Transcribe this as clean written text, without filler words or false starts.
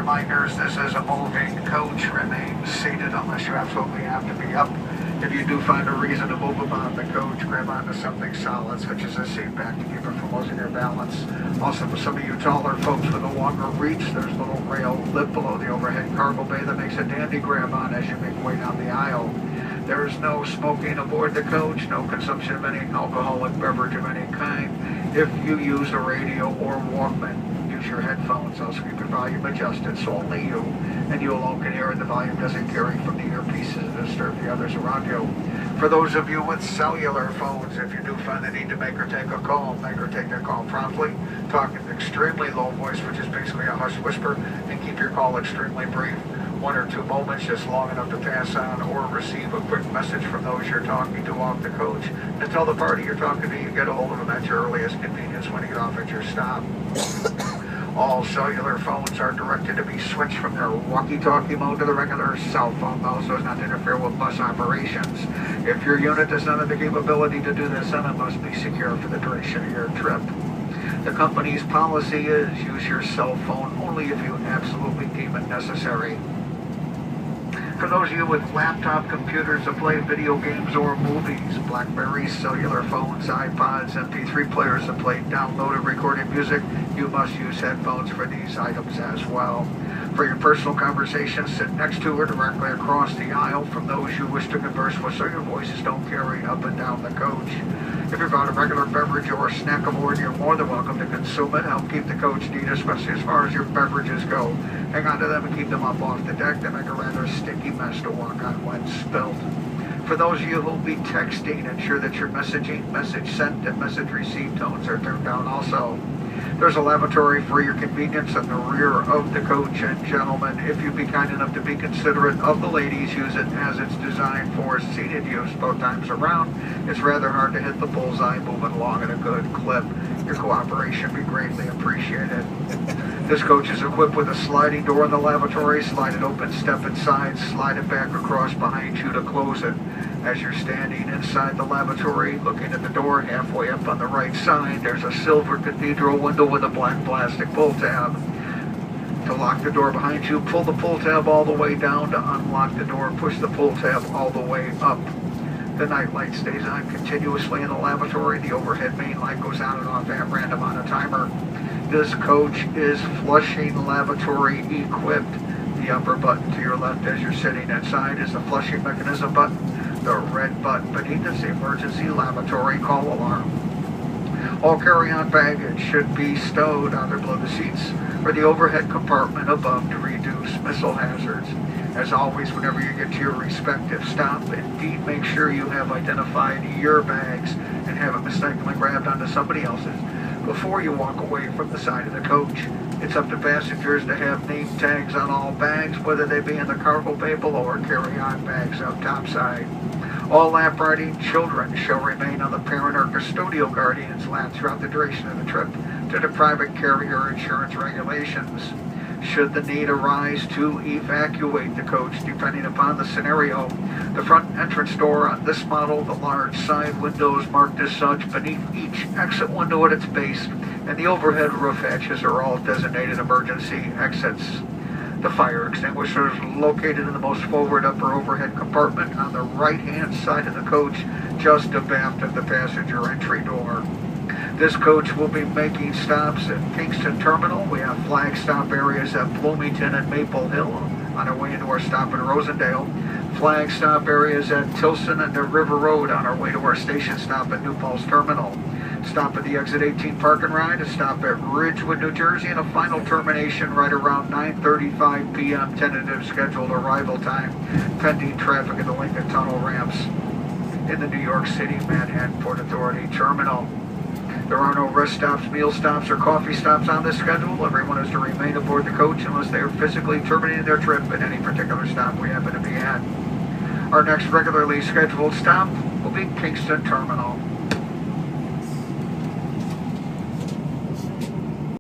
reminders, this is a moving coach. Remain seated unless you absolutely have to be up. If you do find a reason to move about the coach, grab onto something solid, such as a seat back, to keep it from losing your balance. Also, for some of you taller folks with a longer reach, there's a little rail lip below the overhead cargo bay that makes a dandy grab on as you make way down the aisle. There is no smoking aboard the coach, no consumption of any alcoholic beverage of any kind. If you use a radio or Walkman, use your headphones. Also keep your volume adjusted so only you and you alone can hear it. The volume doesn't carry from the earpieces to disturb the others around you. For those of you with cellular phones, if you do find the need to make or take a call, make or take that call promptly. Talk in an extremely low voice, which is basically a hush whisper, and keep your call extremely brief. 1 or 2 moments, just long enough to pass on or receive a quick message from those you're talking to off the coach. To tell the party you're talking to, you get a hold of them at your earliest convenience when you get off at your stop. All cellular phones are directed to be switched from their walkie-talkie mode to the regular cell phone mode so as not to interfere with bus operations. If your unit does not have the capability to do this, then it must be secure for the duration of your trip. The company's policy is use your cell phone only if you absolutely deem it necessary. For those of you with laptop computers that play video games or movies, BlackBerries, cellular phones, iPods, MP3 players that play downloaded recorded music, you must use headphones for these items as well. For your personal conversations, sit next to or directly across the aisle from those you wish to converse with so your voices don't carry up and down the coach. If you've got a regular beverage or a snack aboard, you're more than welcome to consume it. Help keep the coach neat, especially as far as your beverages go. Hang on to them and keep them up off the deck. They make a rather sticky mess to walk on when spilled. For those of you who will be texting, ensure that your messaging, message sent, and message received tones are turned down also. There's a lavatory for your convenience in the rear of the coach, and gentlemen, if you'd be kind enough to be considerate of the ladies, use it as it's designed for seated use both times around. It's rather hard to hit the bullseye moving along at a good clip. Your cooperation be greatly appreciated. This coach is equipped with a sliding door in the lavatory. Slide it open, step inside, slide it back across behind you to close it. As you're standing inside the lavatory, looking at the door halfway up on the right side, there's a silver cathedral window with a black plastic pull tab. To lock the door behind you, pull the pull tab all the way down. To unlock the door, push the pull tab all the way up. The night light stays on continuously in the lavatory. The overhead main light goes on and off at random on a timer. This coach is flushing lavatory equipped. The upper button to your left as you're sitting inside is the flushing mechanism button. The red button beneath is the emergency lavatory call alarm. All carry-on baggage should be stowed either below the seats or the overhead compartment above to reduce missile hazards. As always, whenever you get to your respective stop, indeed make sure you have identified your bags and haven't mistakenly grabbed onto somebody else's before you walk away from the side of the coach. It's up to passengers to have name tags on all bags, whether they be in the cargo bay below or carry-on bags up topside. All lap riding children shall remain on the parent or custodial guardian's lap throughout the duration of the trip due to private carrier insurance regulations. Should the need arise to evacuate the coach, depending upon the scenario, the front entrance door on this model, the large side windows marked as such beneath each exit window at its base, and the overhead roof hatches are all designated emergency exits. The fire extinguisher is located in the most forward upper overhead compartment on the right-hand side of the coach, just abaft of the passenger entry door. This coach will be making stops at Kingston Terminal. We have flag stop areas at Bloomington and Maple Hill on our way into our stop in Rosendale. Flag stop areas at Tilson and River Road on our way to our station stop at New Paltz Terminal. Stop at the Exit 18 Park and Ride, a stop at Ridgewood, New Jersey, and a final termination right around 9:35 p.m. tentative scheduled arrival time, pending traffic at the Lincoln Tunnel ramps in the New York City Manhattan Port Authority Terminal. There are no rest stops, meal stops, or coffee stops on this schedule. Everyone is to remain aboard the coach unless they are physically terminating their trip at any particular stop we happen to be at. Our next regularly scheduled stop will be Kingston Terminal.